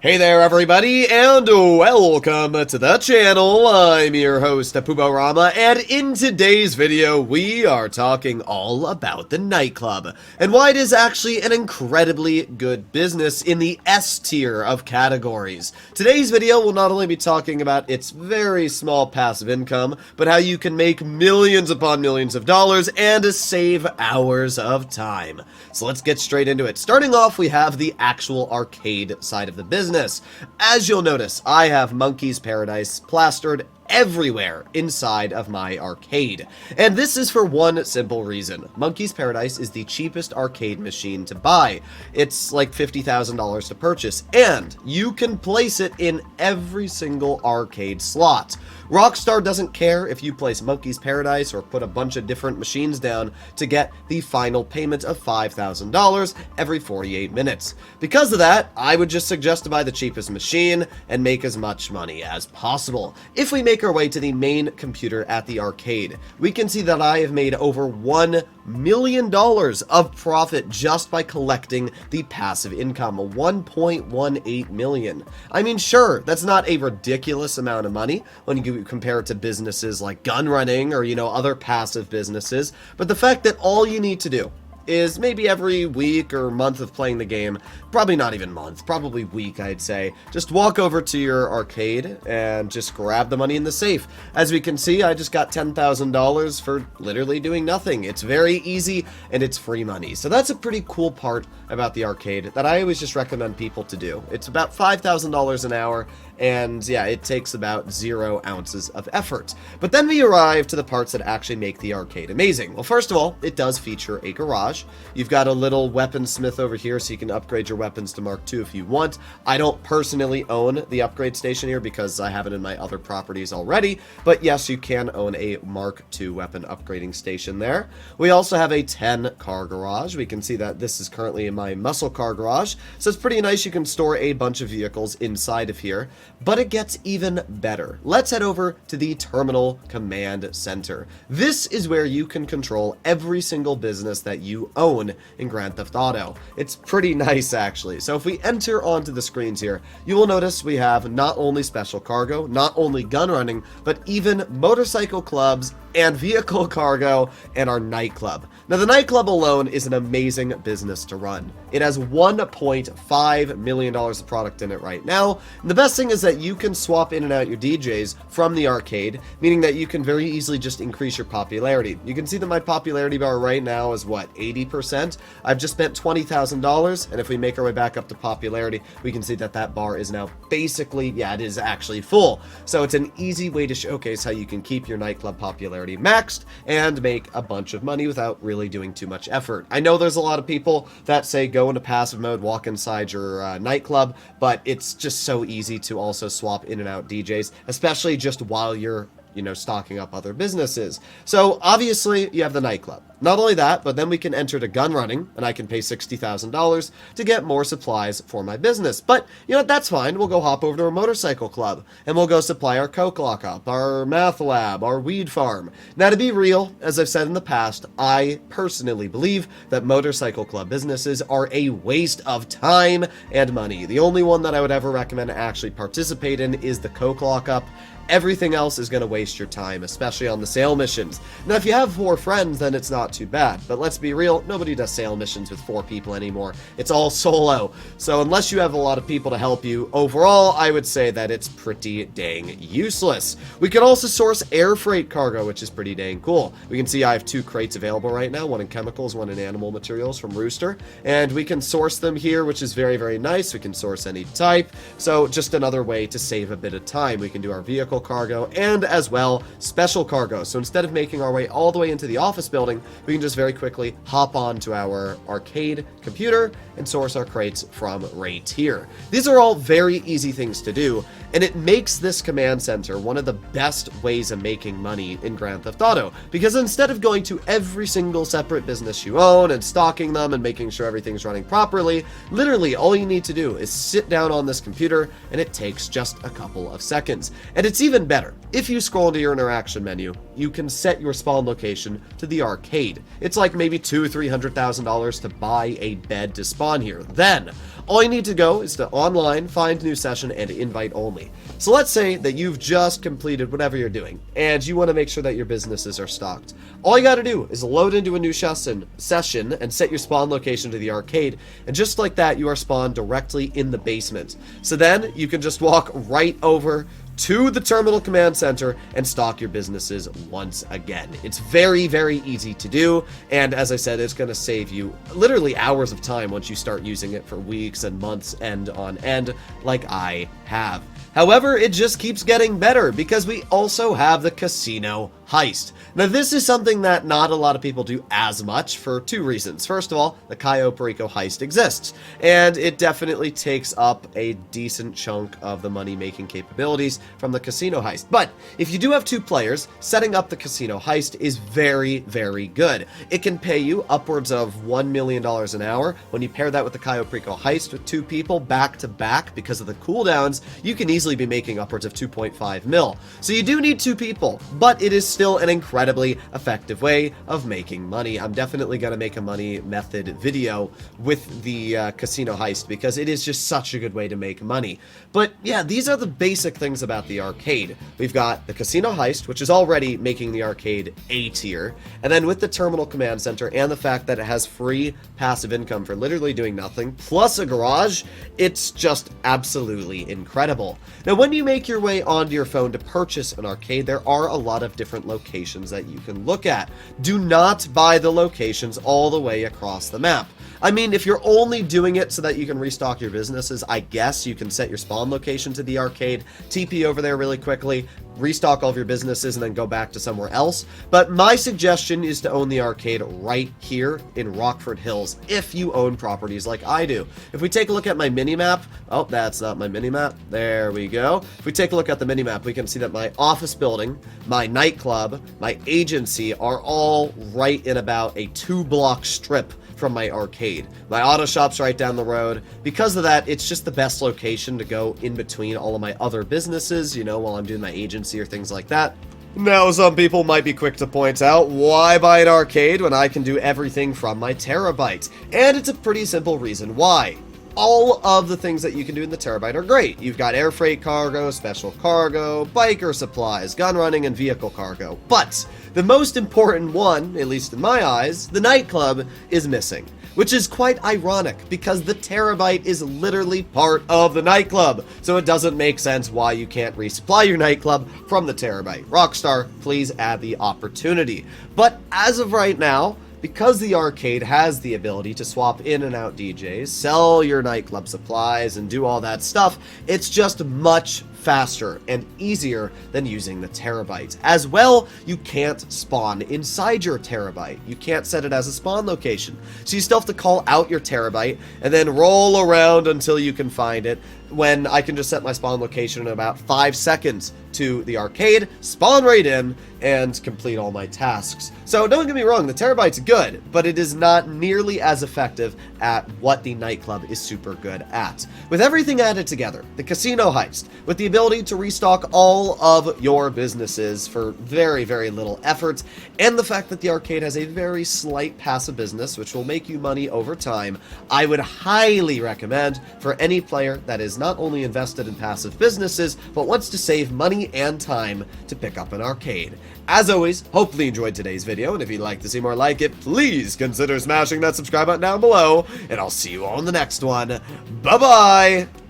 Hey there everybody, and welcome to the channel. I'm your host, Puborama, and in today's video, we are talking all about the nightclub, and why it is actually an incredibly good business in the S tier of categories. Today's video will not only be talking about its very small passive income, but how you can make millions upon millions of dollars and save hours of time. So let's get straight into it. Starting off, we have the actual arcade side of the business. As you'll notice, I have Monkey's Paradise plastered everywhere inside of my arcade. And this is for one simple reason. Monkey's Paradise is the cheapest arcade machine to buy. It's like $50,000 to purchase, and you can place it in every single arcade slot. Rockstar doesn't care if you place Monkey's Paradise or put a bunch of different machines down to get the final payment of $5,000 every 48 minutes. Because of that, I would just suggest to buy the cheapest machine and make as much money as possible. If we make our way to the main computer at the arcade, we can see that I have made over $1 million of profit just by collecting the passive income, 1.18 million. I mean, sure, that's not a ridiculous amount of money when you compare it to businesses like gun running or, other passive businesses, but the fact that all you need to do is maybe every week or month of playing the game, probably not even month, probably week, I'd say, just walk over to your arcade and just grab the money in the safe. As we can see, I just got $10,000 for literally doing nothing. It's very easy and it's free money. So that's a pretty cool part about the arcade that I always just recommend people to do. It's about $5,000 an hour, and yeah, it takes about 0 ounces of effort. But then we arrive to the parts that actually make the arcade amazing. Well, first of all, it does feature a garage. You've got a little weaponsmith over here, so you can upgrade your weapons to Mark II if you want. I don't personally own the upgrade station here because I have it in my other properties already, but yes, you can own a Mark II weapon upgrading station there. We also have a 10-car garage. We can see that this is currently in my muscle car garage, so it's pretty nice. You can store a bunch of vehicles inside of here. But it gets even better. Let's head over to the Terminal Command Center. This is where you can control every single business that you own in Grand Theft Auto. It's pretty nice, actually. So if we enter onto the screens here, you will notice we have not only special cargo, not only gun running, but even motorcycle clubs and vehicle cargo and our nightclub. Now, the nightclub alone is an amazing business to run. It has $1.5 million of product in it right now. And the best thing is that you can swap in and out your DJs from the arcade, meaning that you can very easily just increase your popularity. You can see that my popularity bar right now is what, 80%? I've just spent $20,000, and if we make our way back up to popularity, we can see that that bar is now basically, yeah, it is actually full. So it's an easy way to showcase how you can keep your nightclub popularity maxed and make a bunch of money without really doing too much effort. I know there's a lot of people that say go into passive mode, walk inside your nightclub, but it's just so easy to also swap in and out DJs, especially just while you're stocking up other businesses. So obviously you have the nightclub. Not only that, but then we can enter to gun running, and I can pay $60,000 to get more supplies for my business. But you know what, that's fine. We'll go hop over to a motorcycle club, and we'll go supply our coke lockup, our math lab, our weed farm. Now, to be real, as I've said in the past, I personally believe that motorcycle club businesses are a waste of time and money. The only one that I would ever recommend to actually participate in is the coke lockup. Everything else is going to waste your time, especially on the sale missions. Now, if you have 4 friends, then it's not too bad. But let's be real, nobody does sale missions with 4 people anymore. It's all solo. So unless you have a lot of people to help you, overall, I would say that it's pretty dang useless. We can also source air freight cargo, which is pretty dang cool. We can see I have 2 crates available right now, one in chemicals, one in animal materials from Rooster. And we can source them here, which is very, very nice. We can source any type. So just another way to save a bit of time. We can do our vehicle cargo and as well special cargo. So instead of making our way all the way into the office building, we can just very quickly hop on to our arcade computer and source our crates from right here. These are all very easy things to do, And it makes this command center one of the best ways of making money in Grand Theft Auto, because instead of going to every single separate business you own and stocking them and making sure everything's running properly, literally all you need to do is sit down on this computer, and it takes just a couple of seconds. And it's even better. If you scroll into your interaction menu, you can set your spawn location to the arcade. It's like maybe $200,000 or $300,000 to buy a bed to spawn here. Then, all you need to go is to online, find new session, and invite only. So let's say that you've just completed whatever you're doing, and you want to make sure that your businesses are stocked. All you got to do is load into a new session and set your spawn location to the arcade, and just like that, you are spawned directly in the basement. So then, you can just walk right over to the terminal command center and stock your businesses once again. It's very, very easy to do, and as I said, it's going to save you literally hours of time once you start using it for weeks and months end on end like I have. However, it just keeps getting better because we also have the casino heist. Now, this is something that not a lot of people do as much for two reasons. First of all, the Cayo Perico heist exists, and it definitely takes up a decent chunk of the money-making capabilities from the casino heist. But if you do have two players, setting up the casino heist is very, very good. It can pay you upwards of $1 million an hour. When you pair that with the Cayo Perico heist with two people back to back because of the cooldowns, you can easily be making upwards of 2.5 mil. So you do need two people, but it is still an incredibly effective way of making money. I'm definitely going to make a money method video with the casino heist because it is just such a good way to make money. But yeah, these are the basic things about the arcade. We've got the casino heist, which is already making the arcade A tier, and then with the terminal command center and the fact that it has free passive income for literally doing nothing, plus a garage, it's just absolutely incredible. Now, when you make your way onto your phone to purchase an arcade, there are a lot of different locations that you can look at. Do not buy the locations all the way across the map. I mean, if you're only doing it so that you can restock your businesses, I guess you can set your spawn location to the arcade, TP over there really quickly, restock all of your businesses, and then go back to somewhere else. But my suggestion is to own the arcade right here in Rockford Hills if you own properties like I do. If we take a look at my minimap, oh, that's not my minimap. There we go. If we take a look at the minimap, we can see that my office building, my nightclub, my agency are all right in about a 2-block strip from my arcade. My auto shop's right down the road. Because of that, it's just the best location to go in between all of my other businesses, you know, while I'm doing my agency or things like that. Now, some people might be quick to point out, why buy an arcade when I can do everything from my Terabyte? And it's a pretty simple reason why. All of the things that you can do in the Terabyte are great. You've got air freight cargo, special cargo, biker supplies, gun running, and vehicle cargo. But the most important one, at least in my eyes, the nightclub, is missing. Which is quite ironic, because the Terabyte is literally part of the nightclub. So it doesn't make sense why you can't resupply your nightclub from the Terabyte. Rockstar, please add the opportunity. But as of right now, because the arcade has the ability to swap in and out DJs, sell your nightclub supplies, and do all that stuff, it's just much faster and easier than using the Terabyte. As well, you can't spawn inside your Terabyte. You can't set it as a spawn location. So you still have to call out your Terabyte and then roll around until you can find it, when I can just set my spawn location in about 5 seconds to the arcade, spawn right in, and complete all my tasks. So don't get me wrong, the Terabyte's good, but it is not nearly as effective at what the nightclub is super good at. With everything added together, the casino heist, with the ability to restock all of your businesses for very, very little effort, and the fact that the arcade has a very slight passive business, which will make you money over time, I would highly recommend for any player that is not only invested in passive businesses, but wants to save money and time to pick up an arcade. As always, hopefully you enjoyed today's video, and if you'd like to see more like it, please consider smashing that subscribe button down below, and I'll see you all in the next one. Bye-bye!